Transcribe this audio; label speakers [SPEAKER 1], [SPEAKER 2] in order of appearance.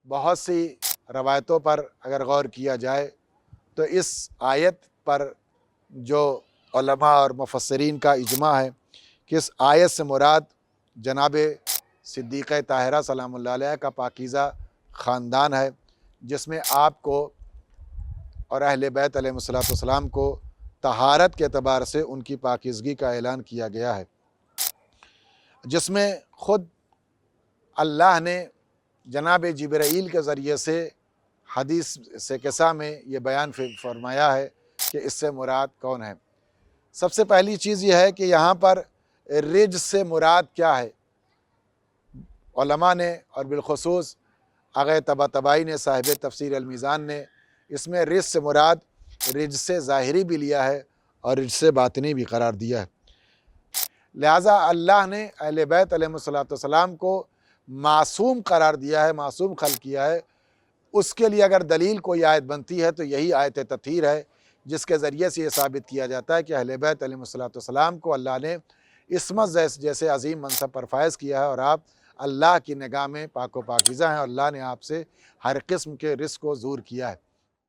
[SPEAKER 1] بہت سی روایتوں پر اگر غور کیا جائے تو اس آیت پر جو علماء اور مفسرین کا اجماع ہے کہ اس آیت سے مراد جناب صدیقہ طاہرہ سلام اللہ علیہ کا پاکیزہ خاندان ہے، جس میں آپ کو اور اہل بیت علیہ السلام کو طہارت کے اعتبار سے ان کی پاکیزگی کا اعلان کیا گیا ہے، جس میں خود اللہ نے جناب جبرائیل کے ذریعے سے حدیث سے قصہ میں یہ بیان فرمایا ہے کہ اس سے مراد کون ہے۔ سب سے پہلی چیز یہ ہے کہ یہاں پر رجز سے مراد کیا ہے۔ علماء نے اور بالخصوص آغا طباطبائی نے صاحب تفسیر المیزان نے اس میں رجز سے مراد رجز سے ظاہری بھی لیا ہے اور رجز سے باطنی بھی قرار دیا ہے۔ لہٰذا اللہ نے اہل بیت علیہ السلام کو معصوم قرار دیا ہے، معصوم خلق کیا ہے۔ اس کے لیے اگر دلیل کوئی آیت بنتی ہے تو یہی آیت تطہیر ہے، جس کے ذریعے سے یہ ثابت کیا جاتا ہے کہ اہل بیت علیہ السلام کو اللہ نے عصمت جیسے عظیم منصب پر فائز کیا ہے، اور آپ اللہ کی نگاہ میں پاک و پاکیزہ ہیں، اور اللہ نے آپ سے ہر قسم کے رزق کو دور کیا ہے۔